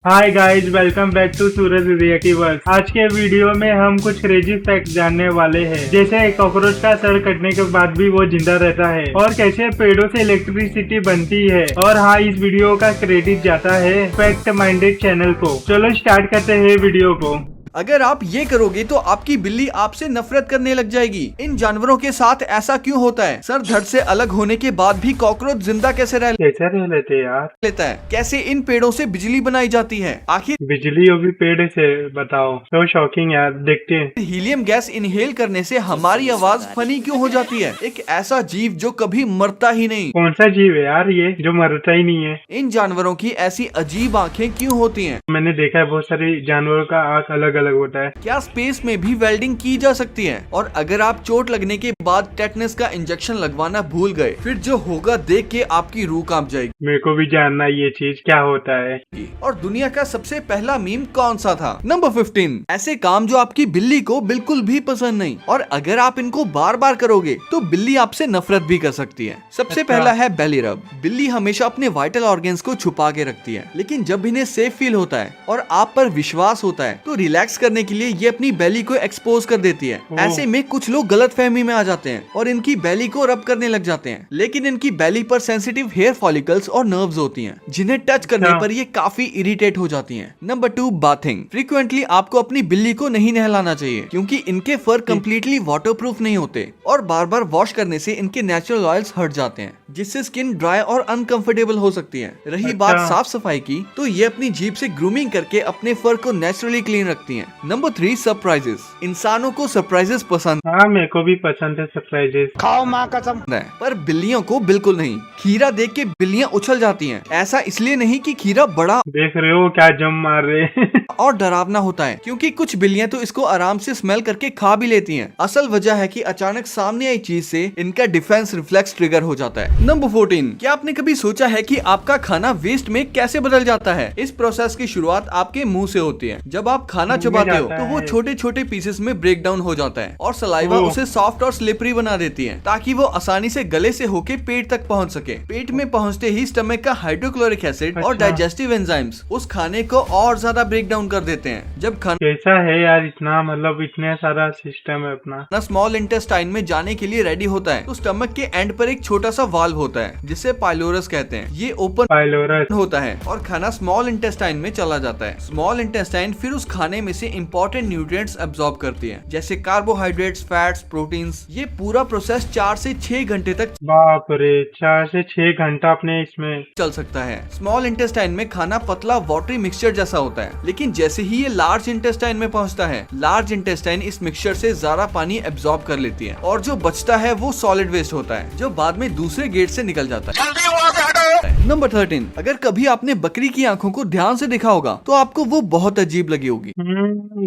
Hi guys, welcome back to Suraj reactiverse. आज के video में हम कुछ क्रेजी फैक्ट जानने वाले हैं, जैसे कॉकरोच का सर कटने के बाद भी वो जिंदा रहता है और कैसे पेड़ों से इलेक्ट्रिसिटी बनती है। और हाँ, इस वीडियो का क्रेडिट जाता है फैक्ट माइंडेड चैनल को। चलो स्टार्ट करते हैं वीडियो को। अगर आप ये करोगे तो आपकी बिल्ली आपसे नफरत करने लग जाएगी। इन जानवरों के साथ ऐसा क्यों होता है? सर धड़ से अलग होने के बाद भी कॉकरोच जिंदा कैसे रह लेते यार लेता है? कैसे इन पेड़ों से बिजली बनाई जाती है? आखिर बिजली होगी पेड़ से? बताओ, तो शॉकिंग यार। देखते हैं। हीलियम गैस इनहेल करने से हमारी आवाज फनी क्यों हो जाती है? एक ऐसा जीव जो कभी मरता ही नहीं। कौन सा जीव है यार ये जो मरता ही नहीं है? इन जानवरों की ऐसी अजीब आँखें क्यों होती है? मैंने देखा है बहुत सारे जानवरों का आँख अलग अलग होता है। क्या स्पेस में भी वेल्डिंग की जा सकती है? और अगर आप चोट लगने के बाद टेटनस का इंजेक्शन लगवाना भूल गए, फिर जो होगा देख के आपकी रूह कांप जाएगी। मेरे को भी जानना ये चीज क्या होता है। और दुनिया का सबसे पहला मीम कौन सा था? नंबर 15, ऐसे काम जो आपकी बिल्ली को बिल्कुल भी पसंद नहीं, और अगर आप इनको बार बार करोगे तो बिल्ली आपसे नफरत भी कर सकती है। सबसे पहला है बेली रब। बिल्ली हमेशा अपने वाइटल ऑर्गन्स को छुपा के रखती है, लेकिन जब इन्हें सेफ फील होता है और आप पर विश्वास होता है तो रिलैक्स करने के लिए ये अपनी बेली को एक्सपोज कर देती है। ऐसे में कुछ लोग गलत फहमी में आ जाते हैं और इनकी बेली को रब करने लग जाते हैं, लेकिन इनकी बेली पर सेंसिटिव हेयर फॉलिकल्स और नर्व्स होती हैं, जिन्हें टच करने पर ये काफी इरिटेट हो जाती हैं। Number 2, bathing. फ्रीक्वेंटली आपको अपनी बिल्ली को नहीं नहलाना चाहिए, क्योंकि इनके फर कम्प्लीटली वाटरप्रूफ नहीं होते और बार बार वॉश करने से इनके नेचुरल ऑयल्स हट जाते हैं, जिससे स्किन ड्राई और अनकंफर्टेबल हो सकती है। रही बात साफ सफाई की, तो ये अपनी जीभ से ग्रूमिंग करके अपने फर को नेचुरली क्लीन रखती हैं। Number 3, surprises. इंसानों को सरप्राइजेस पसंद हाँ, मेरे को भी पसंद है सरप्राइजेस। खाओ माँ कसम है, पर बिल्लियों को बिल्कुल नहीं। खीरा देख के बिल्लियां उछल जाती हैं। ऐसा इसलिए नहीं कि खीरा बड़ा देख रहे हो क्या जम मार रहे हैं। और डरावना होता है, क्योंकि कुछ बिल्लियां तो इसको आराम से स्मेल करके खा भी लेती हैं। असल वजह है कि अचानक सामने आई चीज से इनका डिफेंस रिफ्लेक्स ट्रिगर हो जाता है। नंबर 14, क्या आपने कभी सोचा है कि आपका खाना वेस्ट में कैसे बदल जाता है? इस प्रोसेस की शुरुआत आपके मुंह से होती है। जब आप खाना चबाते हो तो वो छोटे छोटे पीसेस में ब्रेक डाउन हो जाता है और सलाइवा उसे सॉफ्ट और स्लिपरी बना देती है, ताकि वो आसानी से गले से होके पेट तक पहुंच सके। पेट में पहुंचते ही स्टमक का हाइड्रोक्लोरिक एसिड और डाइजेस्टिव एंजाइम्स उस खाने को और ज्यादा ब्रेक डाउन कर देते हैं। जब खाना कैसा है यार, इतना मतलब इतने सारा सिस्टम है अपना। स्मॉल इंटेस्टाइन में जाने के लिए रेडी होता है, तो स्टमक के एंड पर एक छोटा सा वाल्व होता है जिसे पाइलोरस कहते हैं। ये ओपन पाइलोरस होता है और खाना स्मॉल इंटेस्टाइन में चला जाता है। स्मॉल इंटेस्टाइन फिर उस खाने में से इंपॉर्टेंट न्यूट्रिएंट्स एब्जॉर्ब करती है, जैसे कार्बोहाइड्रेट्स, फैट्स, प्रोटीन्स। ये पूरा प्रोसेस 4 से 6 घंटे तक बाप रे, 4 से 6 घंटा अपने इसमें चल सकता है। स्मॉल इंटेस्टाइन में खाना पतला वाटरी मिक्सचर जैसा होता है, लेकिन जैसे ही ये लार्ज इंटेस्टाइन में पहुंचता है, लार्ज इंटेस्टाइन इस मिक्सचर से ज्यादा पानी एब्जॉर्ब कर लेती है और जो बचता है वो सॉलिड वेस्ट होता है, जो बाद में दूसरे गेट से निकल जाता है। नंबर 13, अगर कभी आपने बकरी की आंखों को ध्यान से देखा होगा तो आपको वो बहुत अजीब लगी होगी।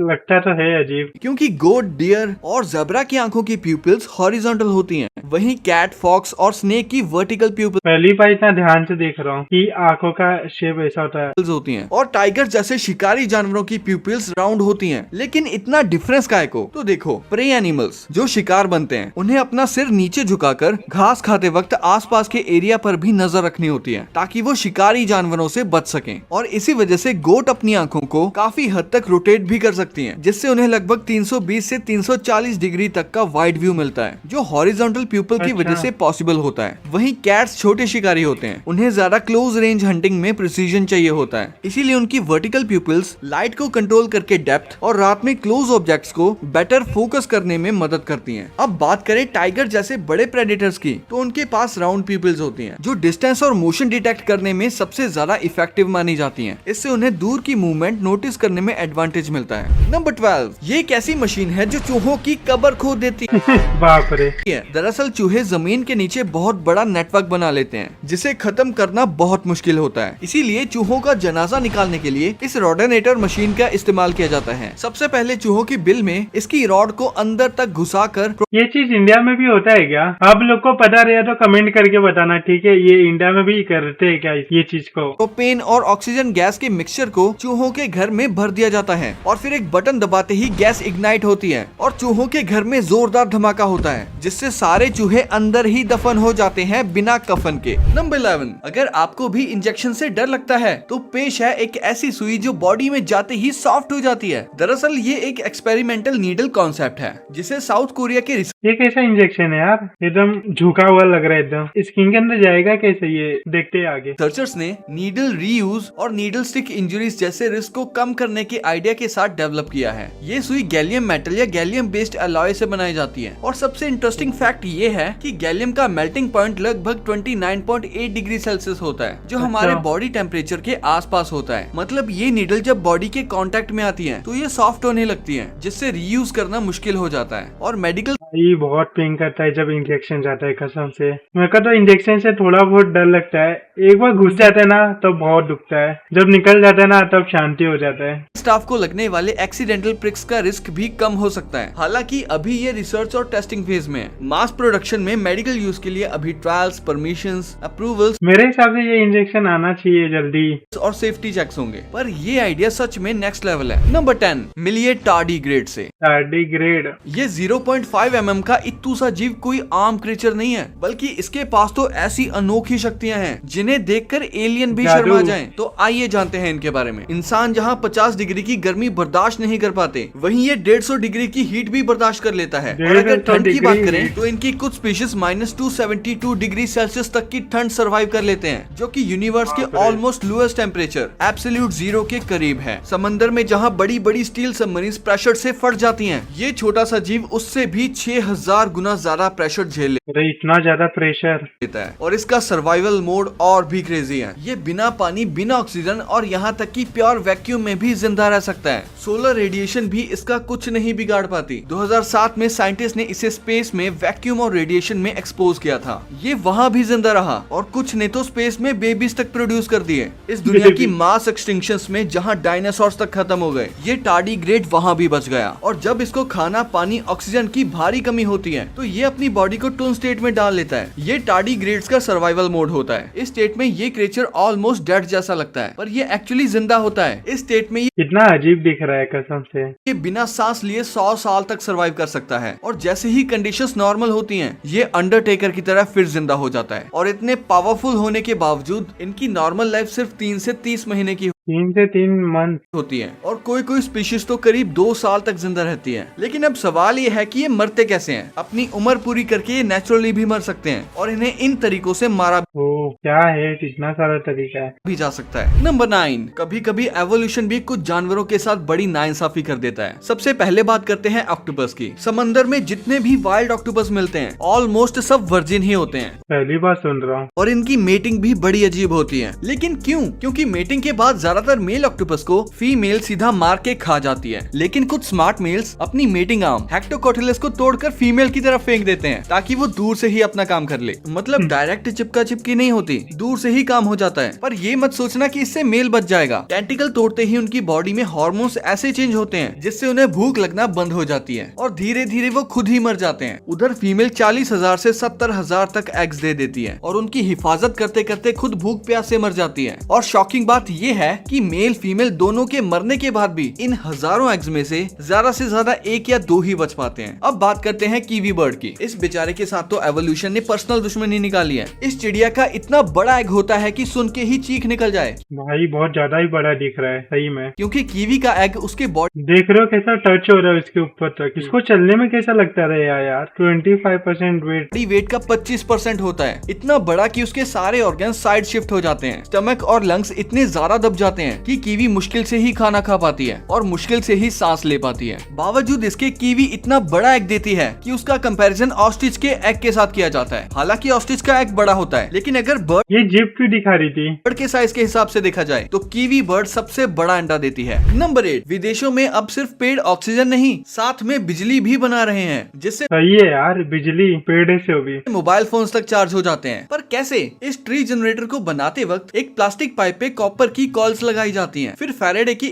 लगता तो है अजीब, क्योंकि गोट, डियर और जेब्रा की आंखों की प्यूपिल्स हॉरिजॉन्टल होती हैं, वहीं कैट, फॉक्स और स्नेक की वर्टिकल प्यूपिल्स पहली बार इतना ध्यान से देख रहा हूँ कि आंखों का शेप ऐसा होता है होती हैं। और टाइगर जैसे शिकारी जानवरों की प्यूपिल्स राउंड होती हैं। लेकिन इतना डिफरेंस काहे को? तो देखो, प्रे एनिमल्स जो शिकार बनते हैं, उन्हें अपना सिर नीचे झुकाकर घास खाते वक्त आसपास के एरिया पर भी नजर रखनी होती है, ताकि वो शिकारी जानवरों से बच सकें। और इसी वजह से गोट अपनी आंखों को काफी हद तक रोटेट भी कर सकती हैं, जिससे उन्हें लगभग 320 से 340 डिग्री तक का वाइड व्यू मिलता है, जो हॉरिजॉन्टल प्यूपिल की वजह से पॉसिबल होता है। वहीं कैट्स छोटे शिकारी होते हैं, उन्हें ज्यादा क्लोज रेंज हंटिंग में प्रिसीजन चाहिए होता है, इसीलिए उनकी वर्टिकल प्यूपिल्स लाइट को कंट्रोल करके डेप्थ और रात में क्लोज ऑब्जेक्ट्स को बेटर फोकस करने में मदद करती हैं। अब बात करें टाइगर जैसे बड़े प्रेडेटर्स की, तो उनके पास राउंड प्यूपिल्स होती हैं, जो डिस्टेंस और मोशन डिटेक्ट करने में सबसे ज्यादा इफेक्टिव मानी जाती हैं। इससे उन्हें दूर की मूवमेंट नोटिस करने में एडवांटेज मिलता है। नंबर 12, ये एक ऐसी मशीन है जो चूहों की कब्र खोद देती है। बाप रे। दरअसल चूहे जमीन के नीचे बहुत बड़ा नेटवर्क बना लेते हैं, जिसे खत्म करना बहुत मुश्किल होता है। इसीलिए चूहों का जनाजा निकालने के लिए इस रोडेनेटर मशीन का इस्तेमाल किया जाता है। सबसे पहले चूहों की बिल में इसकी रॉड को अंदर तक घुसाकर ये चीज इंडिया में भी होता है क्या? आप लोग को पता रहे तो कमेंट करके बताना, ठीक है? ये इंडिया में भी एक्चुअली करते हैं क्या ये चीज को? प्रोपेन और ऑक्सीजन गैस के मिक्सचर को चूहों के घर में भर दिया जाता है और फिर एक बटन दबाते ही गैस इग्नाइट होती है और चूहों के घर में जोरदार धमाका होता है, जिससे सारे चूहे अंदर ही दफन हो जाते हैं बिना कफन के। नंबर 11, अगर आपको भी इंजेक्शन से डर लगता है तो पेश है एक ऐसी सुई जो बॉडी में जाते ही सॉफ्ट हो जाती है। दरअसल ये एक एक्सपेरिमेंटल नीडल कॉन्सेप्ट है जिसे साउथ कोरिया के ये कैसा इंजेक्शन है यार? एकदम झुका हुआ लग रहा है, एकदम स्किन के अंदर जाएगा कैसे? ये देखते हैं आगे। रिसर्चर्स ने नीडल रीयूज और नीडल स्टिक इंजरीज जैसे रिस्क को कम करने के आइडिया के साथ डेवलप किया है। ये सुई गैलियम मेटल या गैलियम बेस्ड अलॉय से बनाई जाती है और सबसे इंटरेस्टिंग फैक्ट ये है कि गैलियम का मेल्टिंग पॉइंट लगभग 29.8 डिग्री सेल्सियस होता है, जो हमारे बॉडी टेम्परेचर के आसपास होता है। मतलब ये नीडल जब बॉडी के कांटेक्ट में आती है तो ये सॉफ्ट होने लगती है, जिससे रीयूज करना मुश्किल हो जाता है। और मेडिकल ये बहुत पेन करता है जब इंजेक्शन जाता है, कसम से। मेरे को तो इंजेक्शन से थोड़ा बहुत डर लगता है। एक बार घुस जाता है ना तो बहुत दुखता है, जब निकल जाता है ना तब शांति हो जाता है। स्टाफ को लगने वाले एक्सीडेंटल प्रिक्स का रिस्क भी कम हो सकता है। हालांकि अभी ये रिसर्च और टेस्टिंग फेज में है। मास प्रोडक्शन में मेडिकल यूज के लिए अभी ट्रायल्स, परमिशंस, अप्रूवल्स, मेरे हिसाब से ये इंजेक्शन आना चाहिए जल्दी और सेफ्टी चेक्स होंगे। पर ये आइडिया सच में नेक्स्ट लेवल है। नंबर 10, मिलिए टार्डीग्रेड से। टार्डीग्रेड ये 0.5 mm का इत्तू सा जीव कोई आम क्रिएचर नहीं है, बल्कि इसके पास तो ऐसी अनोखी शक्तियां हैं जिन्हें देखकर एलियन भी शर्मा जाएं। तो आइए जानते हैं इनके बारे में। इंसान जहां 50 डिग्री की गर्मी बर्दाश्त नहीं कर पाते, वहीं ये 150 डिग्री की हीट भी बर्दाश्त कर लेता है। और अगर ठंड की बात करें तो इनकी कुछ स्पीशीज -272 डिग्री सेल्सियस तक की ठंड सर्वाइव कर लेते हैं, जो कि यूनिवर्स के almost lowest temperature absolute zero के करीब है। समंदर में जहां बड़ी बड़ी स्टील सबमरीन्स प्रेशर से फट जाती हैं, ये छोटा सा जीव उससे भी 6000 गुना ज्यादा प्रेशर झेल इतना ज्यादा प्रेशर लेता है। और इसका सर्वाइवल मोड और भी क्रेजी है। ये बिना पानी, बिना ऑक्सीजन और यहाँ तक कि प्योर वैक्यूम में भी जिंदा रह सकता है। सोलर रेडिएशन भी इसका कुछ नहीं बिगाड़ पाती। 2007 में साइंटिस्ट ने इसे स्पेस में वैक्यूम और रेडिएशन में एक्सपोज किया था। ये वहाँ भी जिंदा रहा और कुछ ने तो स्पेस में बेबीज तक प्रोड्यूस कर दिए। इस दुनिया की मास एक्सटिंक्शंस में जहाँ डायनासोर्स तक खत्म हो गए, ये टार्डीग्रेड वहाँ भी बच गया। और जब इसको खाना, पानी, ऑक्सीजन की भारी कमी होती है तो ये अपनी बॉडी को टून स्टेट में डाल लेता है। ये टार्डीग्रेड्स का सर्वाइवल मोड होता है। इस स्टेट में ये क्रिएचर ऑलमोस्ट डेड जैसा लगता है, पर ये एक्चुअली जिंदा होता है। इस स्टेट में इतना अजीब दिख रहा है कसम से। ये बिना सांस लिए 100 साल तक सर्वाइव कर सकता है और जैसे ही कंडीशंस नॉर्मल होती हैं, ये अंडरटेकर की तरह फिर जिंदा हो जाता है। और इतने पावरफुल होने के बावजूद इनकी नॉर्मल लाइफ सिर्फ 3 से 30 महीने की 3 से 3 मंथ होती है और कोई कोई स्पीशीज तो करीब 2 साल तक जिंदा रहती है। लेकिन अब सवाल ये है कि ये मरते कैसे हैं? अपनी उम्र पूरी करके ये नेचुरली भी मर सकते हैं और इन्हें इन तरीकों से मारा क्या है, इतना सारा तरीका है भी जा सकता है। नंबर 9, कभी कभी एवोल्यूशन भी कुछ जानवरों के साथ बड़ी नाइंसाफी कर देता है। सबसे पहले बात करते हैं ऑक्टोपस की। समंदर में जितने भी वाइल्ड ऑक्टोपस मिलते हैं, ऑलमोस्ट सब वर्जिन ही होते हैं। पहली बार सुन रहा हूँ। और इनकी मेटिंग भी बड़ी अजीब होती है। लेकिन क्यों? क्योंकि मेटिंग के बाद ज्यादातर मेल ऑक्टोपस को फीमेल सीधा मार के खा जाती है। लेकिन कुछ स्मार्ट मेल्स अपनी मेटिंग आर्म हेक्टोकोटिलस को तोड़कर फीमेल की तरफ फेंक देते हैं ताकि वो दूर से ही अपना काम कर ले। मतलब डायरेक्ट चिपका चिपकी नहीं होती, दूर से ही काम हो जाता है। पर ये मत सोचना कि इससे मेल बच जाएगा। टेंटिकल तोड़ते ही उनकी बॉडी में हार्मोन्स ऐसे चेंज होते हैं जिससे उन्हें भूख लगना बंद हो जाती है और धीरे धीरे वो खुद ही मर जाते हैं। उधर फीमेल 40,000 से 70,000 तक एग्स दे देती है और उनकी हिफाजत करते करते खुद भूख प्यास से मर जाती है। और शॉकिंग बात ये है कि मेल फीमेल दोनों के मरने के बाद भी इन हजारों एग्स में से ज्यादा 1 या 2 ही बच पाते हैं। अब बात करते हैं कीवी बर्ड की। इस बेचारे के साथ तो एवोल्यूशन ने पर्सनल दुश्मनी निकाली है। इस चिड़िया का इतना बड़ा एग होता है कि सुन के ही चीख निकल जाए। भाई बहुत ज्यादा ही बड़ा दिख रहा है सही में। क्योंकि कीवी का एग उसके बॉडी देख रहे हो कैसा टच हो रहा है उसके ऊपर तक। इसको चलने में कैसा लगता रहे यार। 25% वेट का 25% होता है। इतना बड़ा कि उसके सारे ऑर्गन साइड शिफ्ट हो जाते हैं। स्टमक और लंग्स इतने ज्यादा दब जाते हैं कि कीवी मुश्किल से ही खाना खा पाती है और मुश्किल से ही सांस ले पाती है। बावजूद इसके कीवी इतना बड़ा एग देती है कि उसका कंपैरिजन ऑस्ट्रिच के एग के साथ किया जाता है। हालांकि ऑस्ट्रिच का एग बड़ा होता है, लेकिन अगर बर्ड ये जिप क्यों दिखा रही थी? बर्ड के साइज के हिसाब से देखा जाए तो कीवी बर्ड सबसे बड़ा अंडा देती है। नंबर 8, विदेशों में अब सिर्फ पेड़ ऑक्सीजन नहीं, साथ में बिजली भी बना रहे हैं, जिससे सही है यार, बिजली पेड़ से भी मोबाइल फोन्स तक चार्ज हो जाते हैं। पर कैसे? इस ट्री जनरेटर को बनाते वक्त एक प्लास्टिक पाइप पे कॉपर की कॉइल्स लगाई जाती हैं। फिर फैराडे की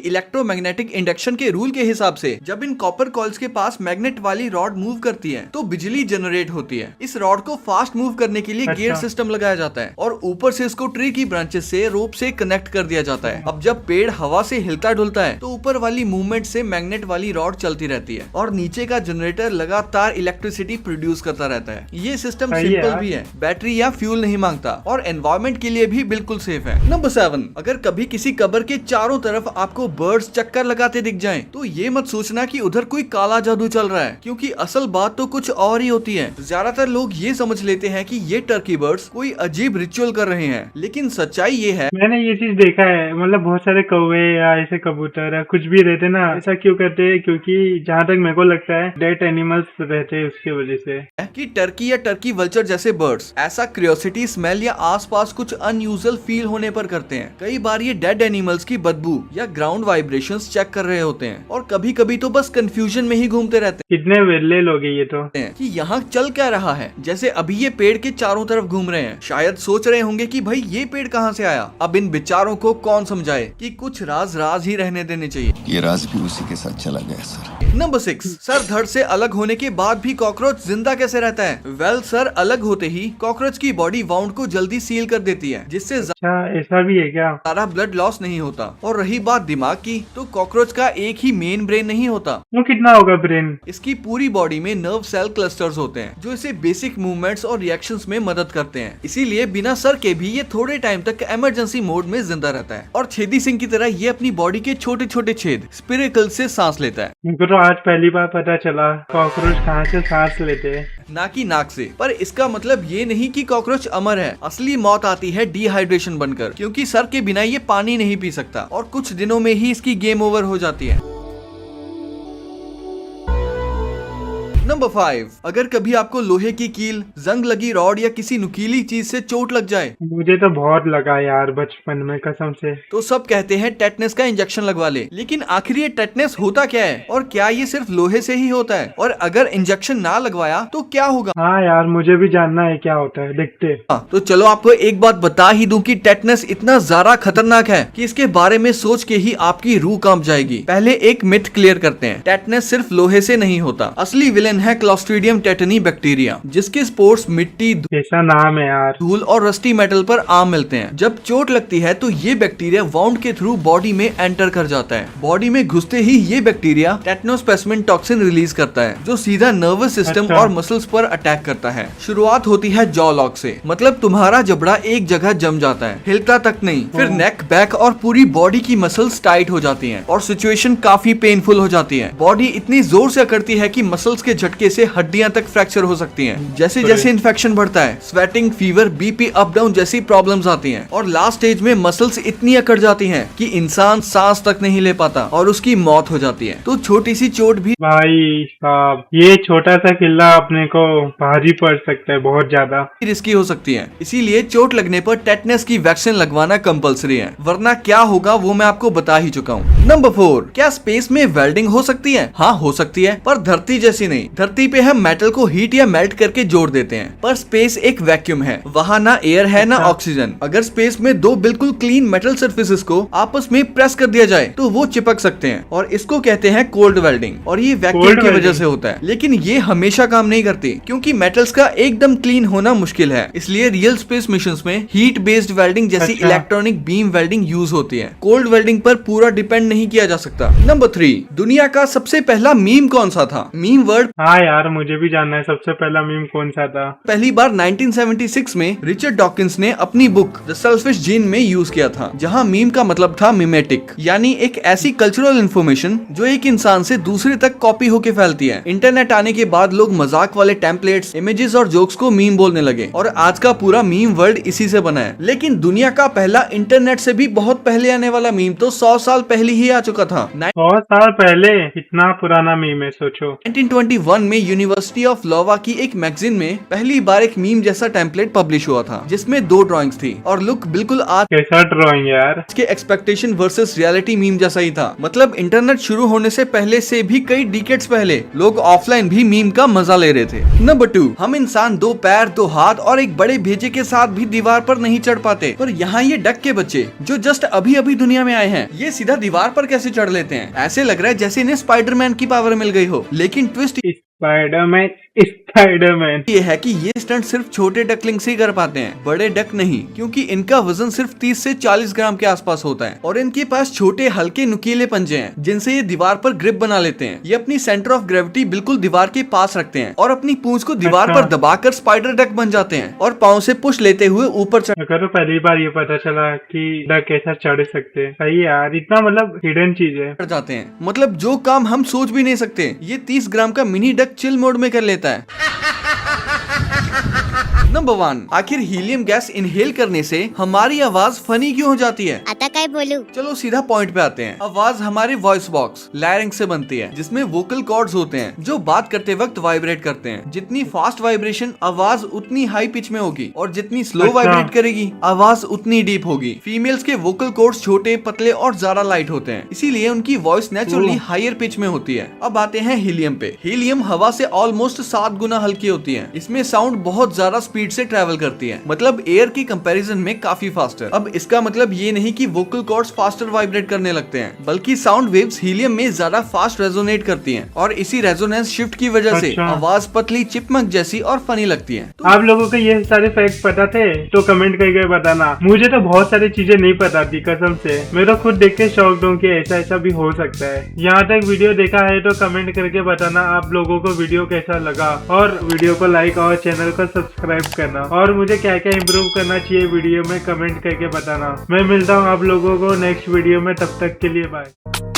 इलेक्ट्रोमैग्नेटिक इंडक्शन के रूल के हिसाब से जब इन कॉपर कॉइल्स के पास मैग्नेट वाली रॉड मूव करती है तो बिजली जनरेट होती है। इस रॉड को फास्ट मूव करने के लिए गियर सिस्टम लगाया जाता है और ऊपर से इसको ट्री की ब्रांचेस से रोप से कनेक्ट कर दिया जाता है। अब जब पेड़ हवा से हिलता डुलता है तो ऊपर वाली मूवमेंट से मैग्नेट वाली रॉड चलती रहती है और नीचे का जनरेटर लगातार इलेक्ट्रिसिटी प्रोड्यूस करता रहता है। ये सिस्टम सिंपल भी है, बैटरी या फ्यूल नहीं मांगता और एनवायरमेंट के लिए भी बिल्कुल सेफ है। नंबर 7, अगर कभी किसी कब्र के चारों तरफ आपको बर्ड्स चक्कर लगाते दिख जाएं, तो ये मत सोचना कि उधर कोई काला जादू चल रहा है, क्योंकि असल बात तो कुछ और ही होती है। ज्यादातर लोग ये समझ लेते हैं कि ये टर्की बर्ड्स कोई अजीब रिचुअल कर रहे हैं, लेकिन सच्चाई ये है। मैंने ये चीज देखा है, मतलब बहुत सारे कौवे या ऐसे कबूतर या कुछ भी रहते ना, ऐसा क्यों करते हैं? क्योंकि जहाँ तक मेरे को लगता है डेड एनिमल्स रहते हैं उसकी वजह से, कि टर्की या टर्की वल्चर जैसे बर्ड्स ऐसा क्यूरियोसिटी, स्मेल या आसपास कुछ अनयूजुअल फील होने पर करते हैं। कई बार ये डेड एनिमल्स की बदबू या ग्राउंड वाइब्रेशंस चेक कर रहे होते हैं और कभी कभी तो बस कंफ्यूजन में ही घूमते रहते हैं। कितने वेले लोग हैं ये तो, कि यहाँ चल क्या रहा है। जैसे अभी ये पेड़ के चारों तरफ घूम रहे हैं, शायद सोच रहे होंगे कि भाई ये पेड़ कहाँ से आया। अब इन बेचारों को कौन समझाए कि कुछ राज राज ही रहने देने चाहिए। ये राज भी उसी के साथ चला गया सर। नंबर 6, सर धड़ से अलग होने के बाद भी कॉकरोच जिंदा कैसे रहता है? वेल सर, अलग होते ही कॉकरोच की बॉडी वाउंड को जल्दी सील कर देती है, जिससे अच्छा ऐसा भी है क्या? सारा ब्लड लॉस नहीं होता। और रही बात दिमाग की, तो कॉकरोच का एक ही मेन ब्रेन नहीं होता। वो कितना होगा ब्रेन? इसकी पूरी बॉडी में नर्व सेल क्लस्टर्स होते हैं जो इसे बेसिक मूवमेंट्स और रिएक्शंस में मदद करते हैं। इसीलिए बिना सर के भी ये थोड़े टाइम तक इमरजेंसी मोड में जिंदा रहता है और छेदी सिंह की तरह ये अपनी बॉडी के छोटे छोटे छेद स्पिरेकल से सांस लेता है। मुझको तो आज पहली बार पता चला कॉकरोच कहाँ से सांस लेते हैं। ना कि नाक से। पर इसका मतलब ये नहीं कि कॉकरोच अमर है। असली मौत आती है डिहाइड्रेशन बनकर, क्योंकि सर के बिना ये पानी नहीं पी सकता और कुछ दिनों में ही इसकी गेम ओवर हो जाती है। नंबर 5, अगर कभी आपको लोहे की कील, जंग लगी रॉड या किसी नुकीली चीज से चोट लग जाए। मुझे तो बहुत लगा यार बचपन में, कसम से। तो सब कहते हैं टेटनस का इंजेक्शन लगवा ले, लेकिन आखिर ये टेटनस होता क्या है और क्या ये सिर्फ लोहे से ही होता है? और अगर इंजेक्शन ना लगवाया तो क्या होगा? हाँ यार, मुझे भी जानना है क्या होता है, देखते। तो चलो आपको एक बात बता ही दूं कि टेटनस इतना ज्यादा खतरनाक है कि इसके बारे में सोच के ही आपकी रूह कांप जाएगी। पहले एक मिथ क्लियर करते हैं, टेटनस सिर्फ लोहे से नहीं होता। असली विलेन है क्लोस्ट्रीडियम टेटनी बैक्टीरिया, जिसके स्पोर्स मिट्टी, कैसा नाम है यार, धूल और रस्टी मेटल पर आम मिलते हैं। जब चोट लगती है तो ये बैक्टीरिया वाउंड के थ्रू बॉडी में एंटर कर जाता है। बॉडी में घुसते ही ये बैक्टीरिया टेटनोस्पेसिमिन टॉक्सिन रिलीज करता है, जो सीधा नर्वस सिस्टम और मसल्स पर अटैक करता है। शुरुआत होती है जॉ लॉक से, मतलब तुम्हारा जबड़ा एक जगह जम जाता है, हिलता तक नहीं। फिर नेक, बैक और पूरी बॉडी की मसल्स टाइट हो जाती हैं और सिचुएशन काफी पेनफुल हो जाती है। बॉडी इतनी जोर से अकड़ती है कि मसल्स के झटके से हड्डियां तक फ्रैक्चर हो सकती हैं। जैसे जैसे इन्फेक्शन बढ़ता है, sweating, fever, BP up down जैसी प्रॉब्लम्स आती हैं और लास्ट स्टेज में मसल्स इतनी अकड़ जाती हैं कि इंसान सांस तक नहीं ले पाता और उसकी मौत हो जाती है। तो छोटी सी चोट भी भाई साहब, ये छोटा सा किला अपने को भारी पड़ सकता है, बहुत ज्यादा रिस्की हो सकती है। इसीलिए चोट लगने पर टेटनस की वैक्सीन लगवाना कंपलसरी है, वरना क्या होगा वो मैं आपको बता ही चुका हूँ। नंबर 4, क्या स्पेस में वेल्डिंग हो सकती है? हाँ हो सकती है, पर धरती जैसी नहीं। धरती पे हम मेटल को हीट या मेल्ट करके जोड़ देते हैं, पर स्पेस एक वैक्यूम है, वहाँ ना एयर है ना ऑक्सीजन। अगर स्पेस में दो बिल्कुल क्लीन मेटल सर्फेसिस को आपस में प्रेस कर दिया जाए तो वो चिपक सकते हैं और इसको कहते हैं कोल्ड वेल्डिंग, और ये वैक्यूम की वजह से होता है। लेकिन ये हमेशा काम नहीं करती, क्योंकि मेटल्स का एकदम क्लीन होना मुश्किल है। इसलिए रियल स्पेस मिशंस में हीट बेस्ड वेल्डिंग जैसी इलेक्ट्रॉनिक बीम वेल्डिंग यूज होती है। कोल्ड वेल्डिंग पर पूरा डिपेंड नहीं किया जा सकता। नंबर 3, दुनिया का सबसे पहला मीम कौन सा था? मीम वर्ड, हाँ यार मुझे भी जानना है, सबसे पहला मीम कौन सा था? पहली बार 1976 में रिचर्ड डॉकिंस ने अपनी बुक द सेल्फिश जीन में यूज किया था, जहां मीम का मतलब था मिमेटिक, यानी एक ऐसी कल्चरल इंफॉर्मेशन जो एक इंसान से दूसरे तक कॉपी होके फैलती है। इंटरनेट आने के बाद लोग मजाक वाले टेम्पलेट्स, इमेजेस और जोक्स को मीम बोलने लगे और आज का पूरा मीम वर्ल्ड इसी से बना है। लेकिन दुनिया का पहला इंटरनेट से भी बहुत पहले आने वाला मीम तो 100 साल पहले ही आ चुका था। 100 साल पहले? इतना पुराना मीम है, सोचो। 1921 1991 में यूनिवर्सिटी ऑफ लोवा की एक मैगजीन में पहली बार एक मीम जैसा टेम्पलेट पब्लिश हुआ था, जिसमें 2 ड्राइंग्स थी और लुक बिल्कुल आज कैसा ड्राइंग यार, के एक्सपेक्टेशन वर्सेस रियलिटी मीम जैसा ही था। मतलब इंटरनेट शुरू होने से पहले से भी कई डिकेड्स पहले लोग ऑफलाइन भी मीम का मजा ले रहे थे। नंबर 2, हम इंसान 2 पैर, 2 हाथ और एक बड़े भेजे के साथ भी दीवार पर नहीं चढ़ पाते, पर यहाँ ये डक के बच्चे जो जस्ट अभी अभी दुनिया में आए हैं, ये सीधा दीवार पर कैसे चढ़ लेते हैं। ऐसे लग रहा है जैसे इन्हें स्पाइडरमैन की पावर मिल गई हो। लेकिन ट्विस्ट स्पाइडरमैन ये है कि ये स्टंट सिर्फ छोटे डकलिंग्स ही कर पाते हैं, बड़े डक नहीं, क्योंकि इनका वजन सिर्फ 30 से 40 ग्राम के आसपास होता है और इनके पास छोटे हल्के नुकीले पंजे हैं जिनसे ये दीवार पर ग्रिप बना लेते हैं। ये अपनी सेंटर ऑफ ग्रेविटी बिल्कुल दीवार के पास रखते हैं और अपनी पूंछ को दीवार पर दबाकर स्पाइडर डक बन जाते हैं और पाँव से पुश लेते हुए ऊपर अगर पहली बार ये पता चला कि डक कैसा चढ़ सकते हैं। सही यार, इतना मतलब हिडन चीज है। चढ़ जाते हैं, मतलब जो काम हम सोच भी नहीं सकते ये 30 ग्राम का मिनी डक चिल मोड में कर लेता है। नंबर 1, आखिर हीलियम गैस इनहेल करने से हमारी आवाज फनी क्यों हो जाती है? आता काय बोलू? चलो सीधा पॉइंट पे आते हैं। आवाज हमारे वॉइस बॉक्स लैरिंक्स से बनती है, जिसमें वोकल कॉर्ड्स होते हैं जो बात करते वक्त वाइब्रेट करते हैं। जितनी फास्ट वाइब्रेशन आवाज उतनी हाई पिच में होगी और जितनी स्लो वाइब्रेट करेगी आवाज उतनी डीप होगी। फीमेल्स के वोकल कॉर्ड्स छोटे, पतले और ज्यादा लाइट होते हैं, इसीलिए उनकी वॉइस नेचुरली हायर पिच में होती है। अब आते हैं हीलियम पे। हीलियम हवा से ऑलमोस्ट 7 गुना हल्की होती है। इसमें साउंड बहुत ज्यादा स्पीड से ट्रेवल करती है, मतलब एयर की कंपैरिजन में काफी फास्टर। अब इसका मतलब ये नहीं कि वोकल कॉर्ड्स फास्टर वाइब्रेट करने लगते हैं, बल्कि साउंड वेव्स हीलियम में ज्यादा फास्ट रेजोनेट करती हैं और इसी रेजोनेंस शिफ्ट की वजह से आवाज पतली, चिपमंक जैसी और फनी लगती है। आप लोगों को ये सारे फैक्ट पता थे तो कमेंट करके बताना। मुझे तो बहुत सारी चीजें नहीं पता थी कसम से। मैं तो खुद देख के शॉक्ड हूँ कि ऐसा ऐसा भी हो सकता है। यहाँ तक वीडियो देखा है तो कमेंट करके बताना आप लोगों को वीडियो कैसा लगा और वीडियो को लाइक और चैनल को सब्सक्राइब करना और मुझे क्या क्या इम्प्रूव करना चाहिए वीडियो में कमेंट करके बताना। मैं मिलता हूँ आप लोगों को नेक्स्ट वीडियो में, तब तक के लिए बाय।